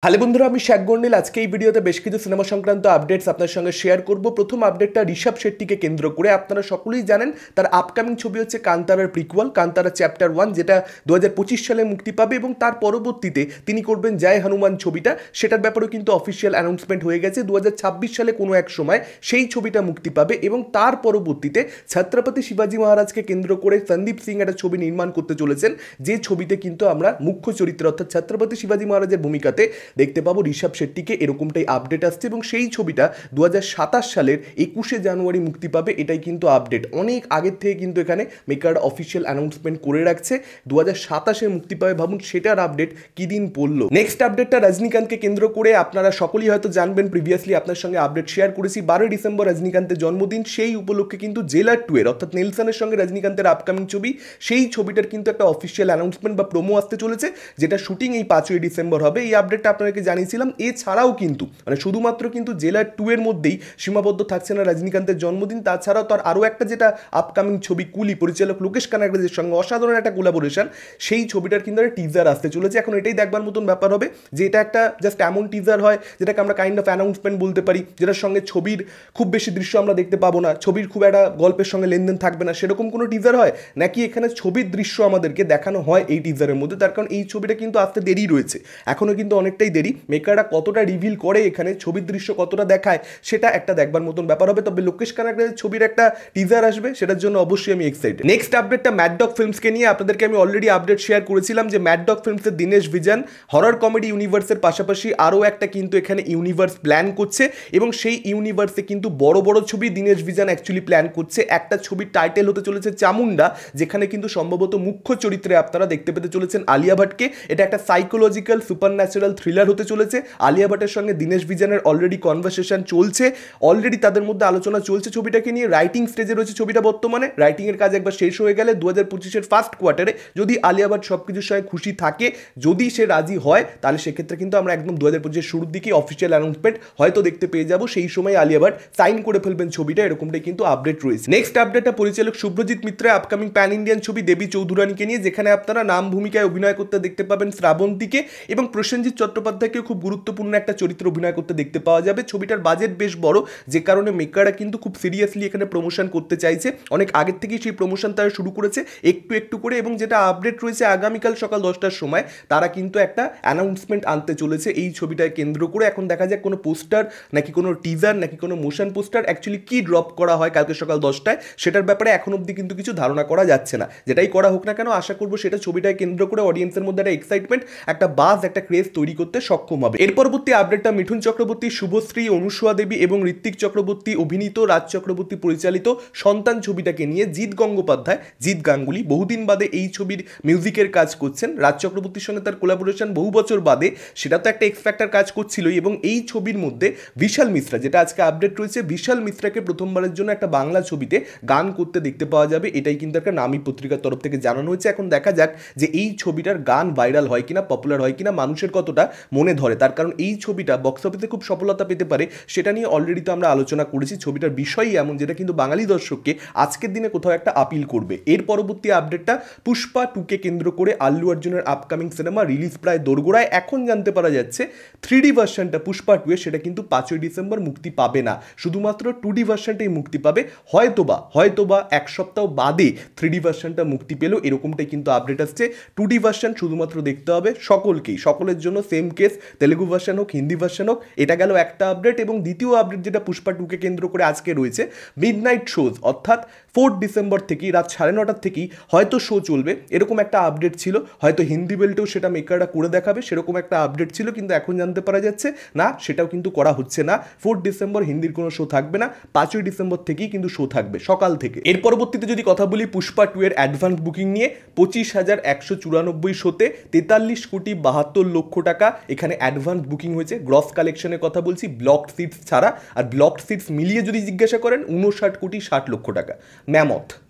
Hello বন্ধুরা, আমি শেখ গন্ডিল। আজকে এই ভিডিওতে বেশ কিছু সিনেমা সংক্রান্ত আপডেটস আপনার সঙ্গে শেয়ার করব। প্রথম আপডেটটা ঋষভ শেট্টিকে কেন্দ্র করে। আপনারা সকলেই জানেন তার আপকামিং ছবি হচ্ছে কান্তারার প্রিকুয়াল, কান্তারা চ্যাপ্টার 1, যেটা 2025 সালে মুক্তি পাবে এবং তার পরবর্তীতে তিনি করবেন জয় হনুমান ছবিটা। সেটার ব্যাপারেও কিন্তু অফিসিয়াল অ্যানাউন্সমেন্ট হয়ে গেছে। 2026 সালে কোনো এক সময় সেই ছবিটা মুক্তি পাবে এবং তার পরবর্তীতে ছত্রপতি শিবাজি মহারাজকে কেন্দ্র করে সন্দীপ সিং একটা ছবি নির্মাণ করতে চলেছেন, যে ছবিতে কিন্তু আমরা মুখ্য চরিত্র অর্থাৎ ছত্রপতি শিবাজি মহারাজের ভূমিকাতে দেখতে পাবো ঋষভ শেট্টিকে। এরকমটাই আপডেট আসছে এবং সেই ছবিটা 2027 সালের 21শে জানুয়ারি মুক্তি পাবে। এটাই কিন্তু আপডেট। অনেক আগের থেকে কিন্তু এখানে মেকার অফিসিয়াল অ্যানাউন্সমেন্ট করে রাখছে 2027-এ মুক্তি পাবে। ভাবুন সেটার আপডেট কি দিন পড়লো। নেক্সট আপডেটটা রজনীকান্তকে কেন্দ্র করে। আপনারা সকলেই হয়তো জানবেন, প্রিভিয়াসলি আপনার সঙ্গে আপডেট শেয়ার করেছি। 12 ডিসেম্বর রজনীকান্তের জন্মদিন, সেই উপলক্ষে কিন্তু জেলার 2 অর্থাৎ নেলসনের সঙ্গে রজনীকান্তের আপকামিং ছবি, সেই ছবিটার কিন্তু একটা অফিসিয়াল অ্যানাউন্সমেন্ট বা প্রোমো আসতে চলেছে, যেটা শুটিং এই 5ই ডিসেম্বর হবে। এই আপডেটটা আপনাদেরকে জানিয়েছিলাম। এছাড়াও কিন্তু শুধুমাত্র কিন্তু জেলার 2 এর মধ্যেই সীমাবদ্ধ থাকছে না রজনীকান্তের জন্মদিন। তাছাড়াও তার আরও একটা যেটা আপকামিং ছবি কুলি, পরিচালক লোকেশ কানাগরাজের সঙ্গে অসাধারণ একটা কোলাবোরেশন, সেই ছবিটার কিন্তু একটা টিজার আসতে চলেছে। এখন এটাই দেখবার মতন ব্যাপার হবে যে এটা একটা জাস্ট এমন টিজার হয় যেটাকে আমরা কাইন্ড অফ অ্যানাউন্সমেন্ট বলতে পারি, যেটার সঙ্গে ছবির খুব বেশি দৃশ্য আমরা দেখতে পাবো না, ছবির খুব একটা গল্পের সঙ্গে লেনদেন থাকবে না, সেরকম কোনো টিজার হয় নাকি এখানে ছবির দৃশ্য আমাদেরকে দেখানো হয় এই টিজারের মধ্যে। তার কারণ এই ছবিটা কিন্তু আসতে দেরি রয়েছে, এখনও কিন্তু অনেকটাই দেরি। মেকাররা কতটা রিভিল করে এখানে, ছবির দৃশ্য কতটা দেখায়, সেটা একটা দেখবার মতন ব্যাপার হবে। তবে লোকেশ কানাগরাজের ছবির একটা টিজার আসবে, সেটার জন্য অবশ্যই আমি এক্সাইটেড। নেক্সট আপডেটটা ম্যাড ডগ ফিল্মসকে নিয়ে। আপনাদেরকে আমি অলরেডি আপডেট শেয়ার করেছিলাম যে ম্যাড ডগ ফিল্মসের দীনেশ ভিজন হরর কমেডি ইউনিভার্সের পাশাপাশি আরও একটা কিন্তু এখানে ইউনিভার্স প্ল্যান করছে এবং সেই ইউনিভার্সে কিন্তু বড় বড় ছবি দীনেশ ভিজন অ্যাকচুয়ালি প্ল্যান করছে। একটা ছবির টাইটেল হতে চলেছে চামুন্ডা, যেখানে কিন্তু সম্ভবত মুখ্য চরিত্রে আপনারা দেখতে পেতে চলেছেন আলিয়া ভাটকে। এটা একটা সাইকোলজিক্যাল সুপার ন্যাচারাল থ্রিলার হতে চলেছে। আলিয়া ভাটের সঙ্গে দীনেশ ভিজনের অলরেডি কনভারসেশন চলছে, অলরেডি তাদের মধ্যে আলোচনা চলছে ছবিটাকে নিয়ে। রাইটিং স্টেজে রয়েছে ছবিটা বর্তমানে। রাইটিংয়ের কাজ একবার শেষ হয়ে গেলে 2025-এর ফার্স্ট কোয়ার্টারে যদি আলিয়া ভাট সব কিছুর সঙ্গে খুশি থাকে, যদি সে রাজি হয়, তাহলে সেক্ষেত্রে কিন্তু আমরা একদম 2025-এর শুরুর দিকে অফিসিয়াল অ্যানাউন্সমেন্ট হয়তো দেখতে পেয়ে যাবো। সেই সময় আলিয়া ভাট সাইন করে ফেলবেন ছবিটা, এরকমটাই কিন্তু আপডেট রয়েছে। নেক্সট আপডেটটা পরিচালক শুভ্রজিৎ মিত্রের আপকামিং প্যান ইন্ডিয়ান ছবি দেবী চৌধুরানীকে নিয়ে, যেখানে আপনারা নাম ভূমিকায় অভিনয় করতে দেখতে পাবেন শ্রাবন্তীকে এবং প্রসেনজিৎ চট্টোপাধ্যায়কেও খুব গুরুত্বপূর্ণ একটা চরিত্র অভিনয় করতে দেখতে পাওয়া যাবে। ছবিটার বাজেট বেশ বড়, যে কারণে মেকাররা কিন্তু খুব সিরিয়াসলি এখানে প্রমোশন করতে চাইছে। অনেক আগের থেকেই সেই প্রমোশন তারা শুরু করেছে একটু একটু করে, এবং যেটা আপডেট রয়েছে আগামীকাল সকাল 10টার সময় তারা কিন্তু একটা অ্যানাউন্সমেন্ট আনতে চলেছে এই ছবিটাকে কেন্দ্র করে। এখন দেখা যাক কোনো পোস্টার নাকি কোনো টিজার নাকি কোনো মোশন পোস্টার অ্যাকচুয়ালি কি ড্রপ করা হয় কালকে সকাল 10টায়, সেটার ব্যাপারে এখন অবধি কিন্তু কিছু ধারণা করা যাচ্ছে না। যেটাই করা হোক না কেন, আশা করবো সেটা ছবিটাকে কেন্দ্র করে অডিয়েন্সের মধ্যে একটা এক্সাইটমেন্ট, একটা বাজ, একটা ক্রেজ তৈরি করতে সক্ষম হবে। এর পরবর্তী আপডেটটা মিঠুন চক্রবর্তী, শুভশ্রী, অনুসুয়া দেবী এবং ঋত্বিক চক্রবর্তী অভিনীত, রাজ চক্রবর্তী পরিচালিত সন্তান ছবিটাকে নিয়ে। জিৎ গঙ্গোপাধ্যায়, জিৎ গাঙ্গুলি বহুদিন বাদে এই ছবির মিউজিকের কাজ করছেন। রাজ চক্রবর্তীর সঙ্গে তার কোলাবোরেশন বহু বছর বাদে, সেটা তো একটা এক্স ফ্যাক্টর কাজ করছিলই। এবং এই ছবির মধ্যে বিশাল মিশ্রা, যেটা আজকে আপডেট রয়েছে, বিশাল মিশ্রাকে প্রথমবারের জন্য একটা বাংলা ছবিতে গান করতে দেখতে পাওয়া যাবে। এটাই কিন্তু একটা নামী পত্রিকার তরফ থেকে জানানো হয়েছে। এখন দেখা যাক যে এই ছবিটার গান ভাইরাল হয় কিনা, পপুলার হয় কিনা, মানুষের কতটা মনে ধরে। তার কারণ এই ছবিটা বক্স অফিসে খুব সফলতা পেতে পারে, সেটা নিয়ে অলরেডি তো আমরা আলোচনা করেছি। ছবিটার বিষয়ই এমন যেটা কিন্তু বাঙালি দর্শককে আজকের দিনে কোথাও একটা আপিল করবে। এর পরবর্তী আপডেটটা পুষ্পা 2কে কেন্দ্র করে আল্লু অর্জুনের আপকামিং সিনেমা রিলিজ প্রায় দোরগোড়ায়। এখন জানতে পারা যাচ্ছে 3D ভার্সনটা পুষ্পা 2 এর, সেটা কিন্তু 5ই ডিসেম্বর মুক্তি পাবে না, শুধুমাত্র 2D ভার্সনটাই মুক্তি পাবে। হয়তোবা এক সপ্তাহ বাদে 3D ভার্সনটা মুক্তি পেল, এরকমটাই কিন্তু আপডেট আসছে। 2D ভার্সন শুধুমাত্র দেখতে হবে সকলকেই, সকলের জন্য সেম কেস, তেলেগু ভার্সন হোক, হিন্দি ভার্সন হোক। এটা গেল একটা আপডেট। এবং দ্বিতীয় আপডেট যেটা পুষ্পা 2কে কেন্দ্র করে আজকে রয়েছে, মিডনাইট শোজ, অর্থাৎ 4 ডিসেম্বর থেকেই রাত 9:30 থেকেই হয়তো শো চলবে, এরকম একটা আপডেট ছিল। হয়তো হিন্দি বেল্টেও সেটা মেকাররা করে দেখাবে, সেরকম একটা আপডেট ছিল। কিন্তু এখন জানতে পারা যাচ্ছে না, সেটাও কিন্তু করা হচ্ছে না। 4 ডিসেম্বর হিন্দির কোনো শো থাকবে না, 5ই ডিসেম্বর থেকেই কিন্তু শো থাকবে সকাল থেকে। এর পরবর্তীতে যদি কথা বলি পুষ্পা 2 এর অ্যাডভান্স বুকিং নিয়ে, 25,194 শোতে 43,72,00,000 টাকা এখানে অ্যাডভান্স বুকিং হয়েছে। গ্রস কালেকশনের কথা বলছি, ব্লকড সিটস ছাড়া। আর ব্লকড সিটস মিলিয়ে যদি জিজ্ঞাসা করেন 59,60,00,000 টাকা।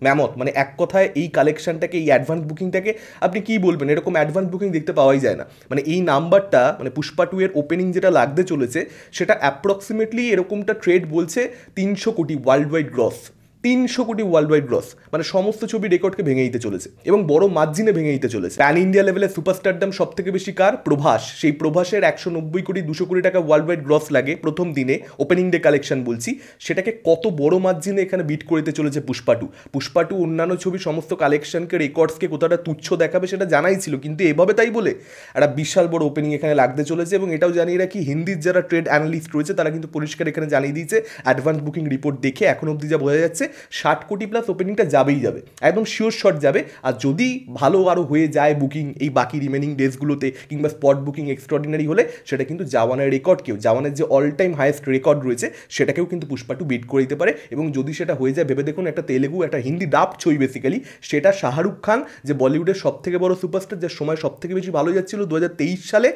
ম্যামথ মানে এক কথায় এই কালেকশনটাকে, এই অ্যাডভান্স বুকিংটাকে আপনি কি বলবেন? এরকম অ্যাডভান্স বুকিং দেখতে পাওয়াই যায় না। মানে এই নাম্বারটা, মানে পুষ্পা 2 এর ওপেনিং যেটা লাগতে চলেছে, সেটা অ্যাপ্রক্সিমেটলি এরকমটা ট্রেড বলছে 300 কোটি ওয়ার্ল্ড ওয়াইড গ্রস। 300 কোটি ওয়ার্ল্ড ওয়াইড গ্রস, মানে সমস্ত ছবি রেকর্ডকে ভেঙে দিতে চলেছে এবং বড় মার্জিনে ভেঙে দিতে চলেছে। প্যান ইন্ডিয়া লেভেলে সুপারস্টারডাম সব থেকে বেশি কার? প্রভাস। সেই প্রভাসের 190 কোটি 200 কোটি টাকা ওয়ার্ল্ড ওয়াইড গ্রস লাগে প্রথম দিনে, ওপেনিং ডে কালেকশন বলছি, সেটাকে কত বড় মার্জিনে এখানে বিট করে দিতে চলেছে পুষ্পা টু। পুষ্পা টু অন্যান্য ছবি সমস্ত কালেকশনকে রেকর্ডসকে কোথাটা তুচ্ছ দেখাবে সেটা জানাই ছিল, কিন্তু এভাবে তাই বলে একটা বিশাল বড় ওপেনিং এখানে লাগতে চলেছে। এবং এটাও জানিয়ে রাখি, হিন্দির যারা ট্রেড অ্যানালিস্ট রয়েছে তারা কিন্তু পরিষ্কার এখানে জানিয়ে দিয়েছে, অ্যাডভান্স বুকিং রিপোর্ট দেখে এখন অবধি যা বোঝা যাচ্ছে 60 কোটি প্লাস ওপেনিংটা যাবেই যাবে, একদম শিওর শট যাবে। আর যদি ভালো আরও হয়ে যায় বুকিং এই বাকি রিমেনিং ডেজগুলোতে, কিংবা স্পট বুকিং এক্সট্রাঅর্ডিনারি হলে, সেটা কিন্তু জাওয়ানের রেকর্ডকেও, জাওয়ানের যে অল টাইম হাইয়েস্ট রেকর্ড রয়েছে সেটাকেও কিন্তু পুষ্পা টু বিট করে দিতে পারে। এবং যদি সেটা হয়ে যায়, ভেবে দেখুন, একটা তেলেগু একটা হিন্দি ডাব ছবি বেসিক্যালি, সেটা শাহরুখ খান যে বলিউডের সব থেকে বড় সুপারস্টার, যার সময় সব থেকে বেশি ভালো যাচ্ছিল 2023 সালে,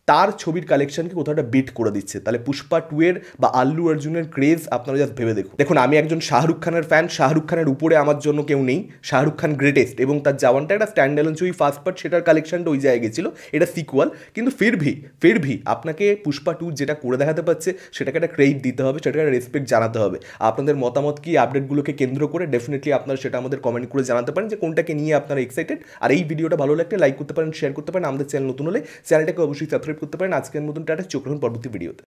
তার ছবির কালেকশনকে কোথাও একটা বিট করে দিচ্ছে। তাহলে পুষ্পা টু এর বা আল্লু অর্জুনের ক্রেজ আপনারা জাস্ট ভেবে দেখুন। দেখুন, আমি একজন শাহরুখ খানের ফ্যান, শাহরুখ খানের উপরে আমার জন্য কেউ নেই, শাহরুখ খান গ্রেটেস্ট, এবং তার জওয়ানটা একটা স্ট্যান্ড অ্যালোন ছবি, ফার্স্ট পার্ট, সেটার কালেকশনটা ওই জায়গায় গেছিলো, এটা সিকুয়াল, কিন্তু ফিরভি আপনাকে পুষ্পা টু যেটা করে দেখাতে পারছে সেটাকে একটা ক্রেডিট দিতে হবে, সেটাকে একটা রেসপেক্ট জানাতে হবে। আপনাদের মতামত কি আপডেটগুলোকে কেন্দ্র করে? ডেফিনেটলি আপনারা সেটা আমাদের কমেন্ট করে জানাতে পারেন যে কোনটাকে নিয়ে আপনারা এক্সাইটেড। আর এই ভিডিওটা ভালো লাগলে লাইক করতে পারেন, শেয়ার করতে পারেন। আমাদের চ্যানেল নতুন হলে চ্যানেলটাকে অবশ্যই সাবস্ক্রাইব করতে পারেন। আজকের মতন টাটা, চোখ রাখুন পরবর্তী ভিডিওতে।